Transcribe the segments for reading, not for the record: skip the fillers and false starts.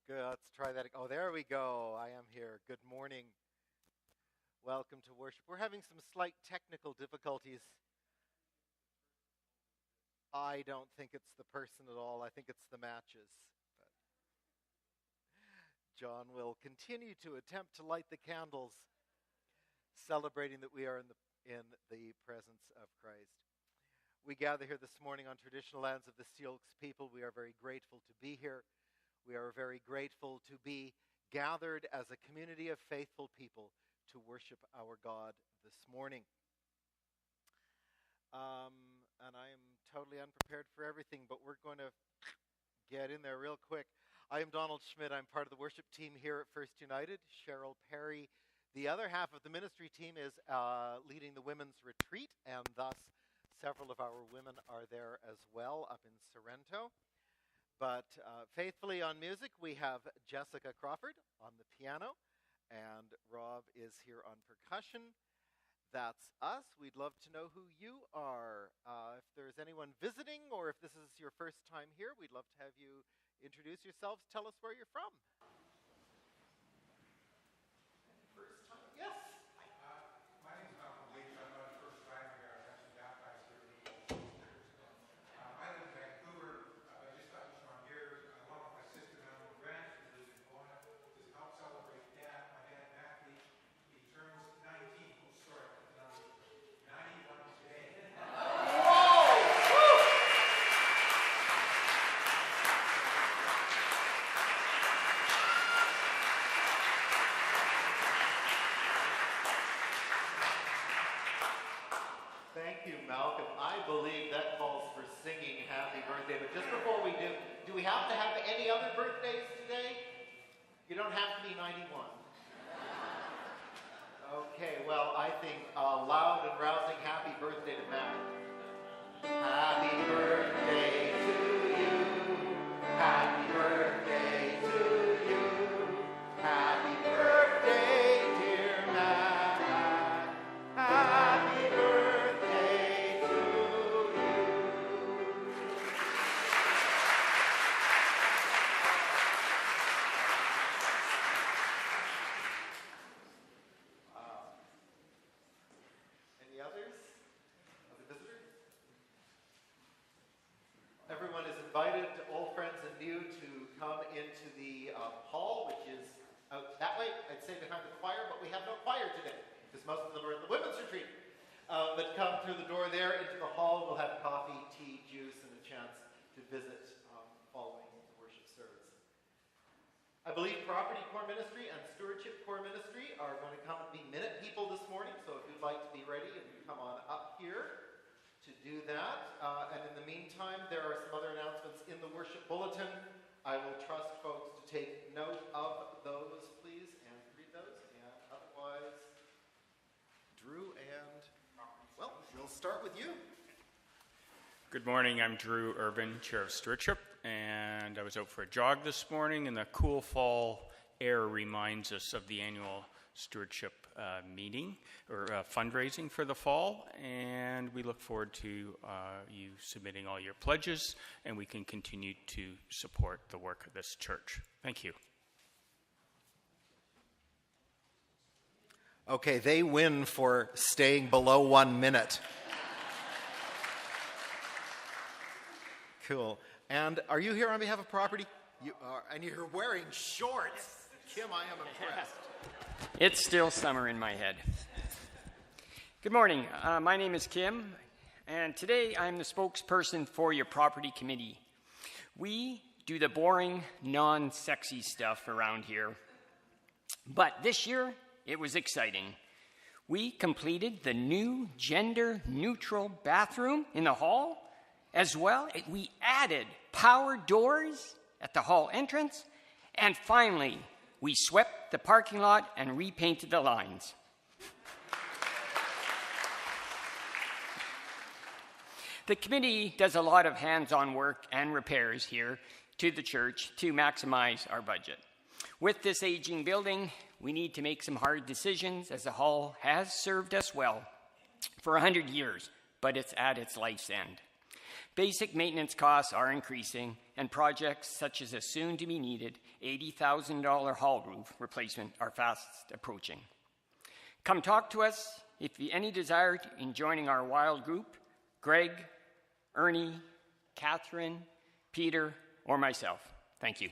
Good. Let's try that. Oh, there we go. I am here. Good morning. Welcome to worship. We're having some slight technical difficulties. I don't think it's the person at all. I think it's the matches. But John will continue to attempt to light the candles, celebrating that we are in the presence of Christ. We gather here this morning on traditional lands of the Sioux people. We are very grateful to be here. We are very grateful to be gathered as a community of faithful people to worship our God this morning. And I am totally unprepared for everything, but we're going to get in there real quick. I am Donald Schmidt. I'm part of the worship team here at First United. Cheryl Perry, the other half of the ministry team, is leading the women's retreat, and thus several of our women are there as well up in Sorrento. But faithfully on music, we have Jessica Crawford on the piano, and Rob is here on percussion. That's us. We'd love to know who you are. If there's anyone visiting, or if this is your first time here, we'd love to have you introduce yourselves. Tell us where you're from. First time? Yes. My name is Malcolm Leach. I'm not a first time here. I was actually baptized here 8 years ago. I live in Vancouver. I just got from here along with my sister and my grandson who lives in Kelowna to help celebrate Dad. My dad, Matthew, he turns 19. Oh, sorry, 91 today. Thank you, Malcolm. I believe that calls for singing happy birthday. But just before we do we have to have any other birthdays today? You don't have to be 91. Okay, well, I think a loud and rousing happy birthday to Matt. Happy birthday to you. Happy birthday to you. Happy birthday, dear Matt. Happy birthday to you. Any others? Other visitors? Everyone is invited, old friends and new, to come into the hall, which is out that way. I'd say behind the choir, but we have no choir today, because most of them are in the women's retreat. But come through the door there into the hall. We'll have coffee, tea, juice, and a chance to visit following the worship service. I believe Property Corps Ministry and Stewardship Corps Ministry are going to come and be minute people this morning, so if you'd like to be ready, and come on up here to do that. And in the meantime, there are some other announcements in the worship bulletin. I will trust folks to take note of those, please, and read those. And otherwise, Drew and, well, we'll start with you. Good morning. I'm Drew Irvin, Chair of Stewardship, and I was out for a jog this morning, and the cool fall air reminds us of the annual stewardship meeting or fundraising for the fall, and we look forward to you submitting all your pledges, and we can continue to support the work of this church. Thank you. Okay, they win for staying below 1 minute. Cool. And are you here on behalf of Property? You are, and you're wearing shorts. Kim, I am impressed. It's still summer in my head. Good morning. My name is Kim, and today I'm the spokesperson for your property committee. We do the boring, non-sexy stuff around here. But this year, it was exciting. We completed the new gender-neutral bathroom in the hall. As well, we added power doors at the hall entrance. And finally, we swept the parking lot and repainted the lines. The committee does a lot of hands-on work and repairs here to the church to maximize our budget. With this aging building, we need to make some hard decisions, as the hall has served us well for 100 years, but it's at its life's end. Basic maintenance costs are increasing, and projects such as a soon-to-be-needed $80,000 hall roof replacement are fast approaching. Come talk to us if you have any desire in joining our wild group. Greg, Ernie, Catherine, Peter, or myself. Thank you.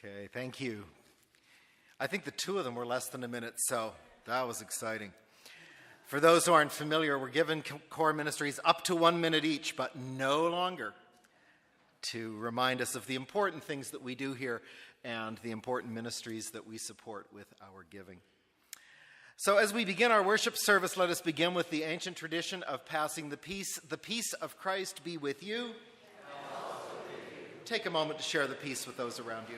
Okay, thank you. I think the two of them were less than a minute, so that was exciting. For those who aren't familiar, we're given core ministries up to 1 minute each, but no longer, to remind us of the important things that we do here and the important ministries that we support with our giving. So as we begin our worship service, let us begin with the ancient tradition of passing the peace. The peace of Christ be with you. And also with you. Take a moment to share the peace with those around you.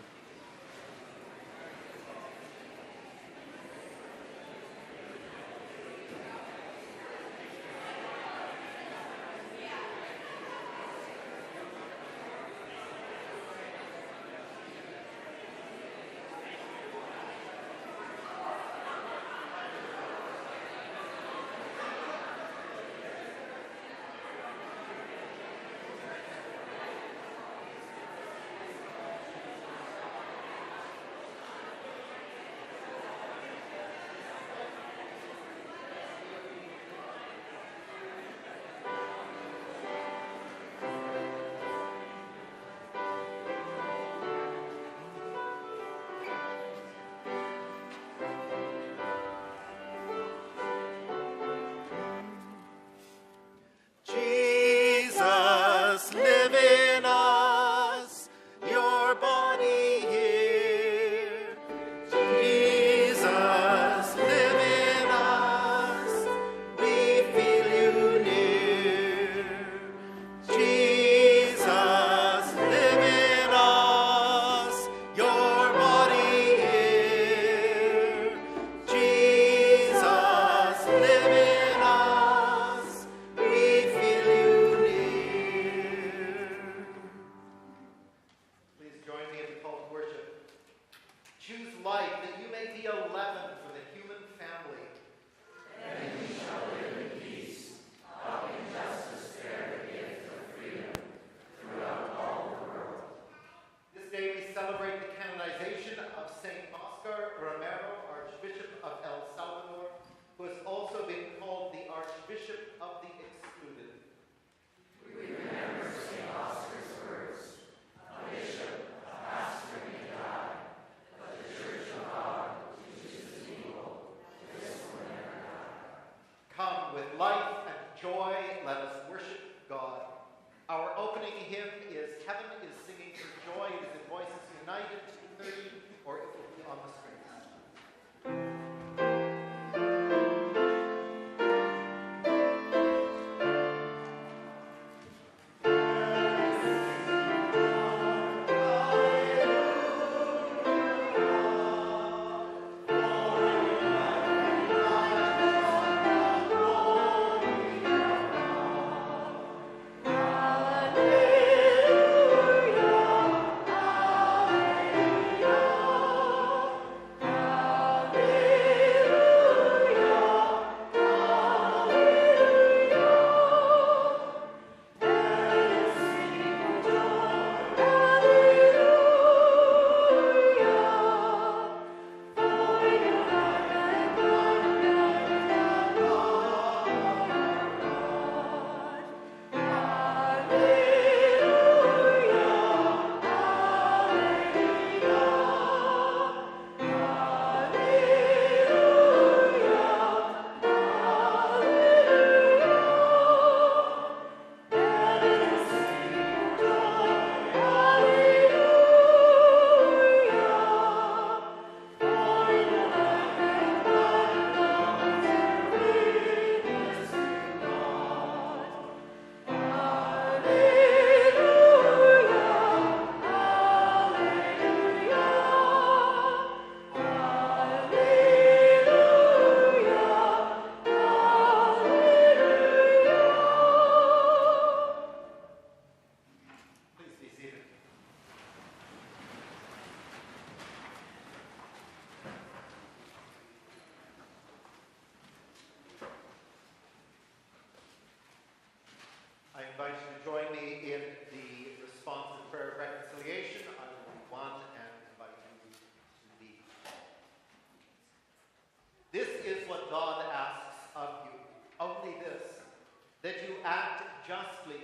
act justly,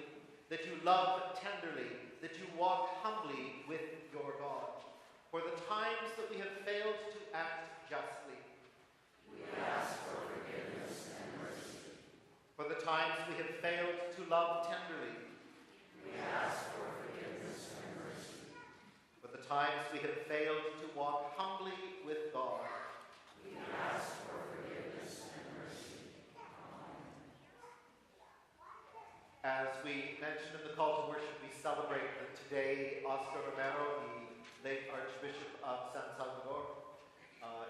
that you love tenderly, that you walk humbly with your God. For the times that we have failed to act justly, we ask for forgiveness and mercy. For the times we have failed to love tenderly, we ask for forgiveness and mercy. For the times we have failed to walk humbly with God, we ask for forgiveness and mercy. As we mentioned in the call to worship, we celebrate that today Oscar Romero, the late Archbishop of San Salvador,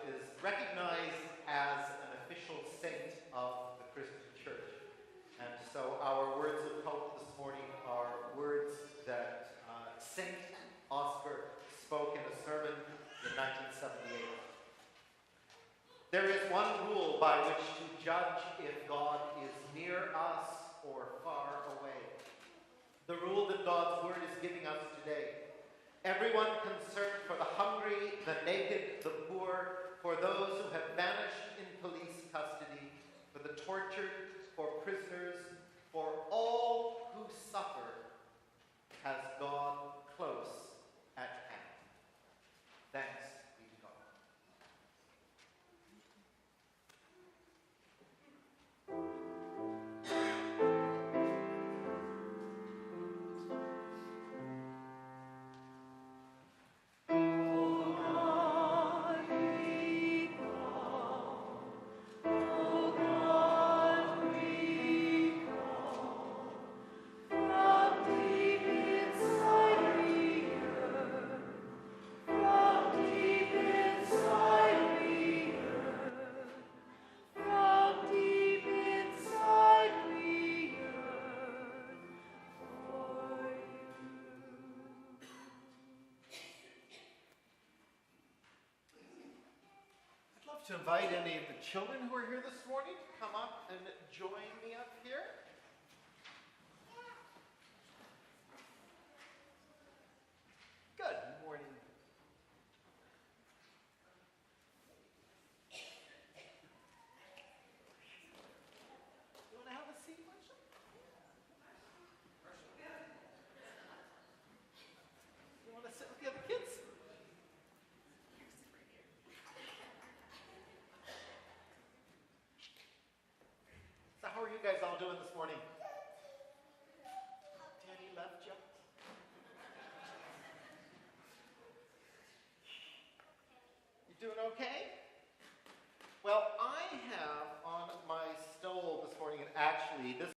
is recognized as an official saint of the Christian Church. And so our words of hope this morning are words that Saint Oscar spoke in a sermon in 1978. There is one rule by which to judge if God is near us or far away. The rule that God's Word is giving us today. Everyone concerned for the hungry, the naked, the poor, for those who have vanished in police custody, for the tortured, for prisoners, for all who suffer, has God close at hand. Thanks be to God. To invite any of the children who are here this morning to come up and join me up here. Good morning. You want to have a seat, Marcia? You want to sit with the other kids? How are you guys all doing this morning? Daddy left you? You doing okay? Well, I have on my stove this morning, and actually, this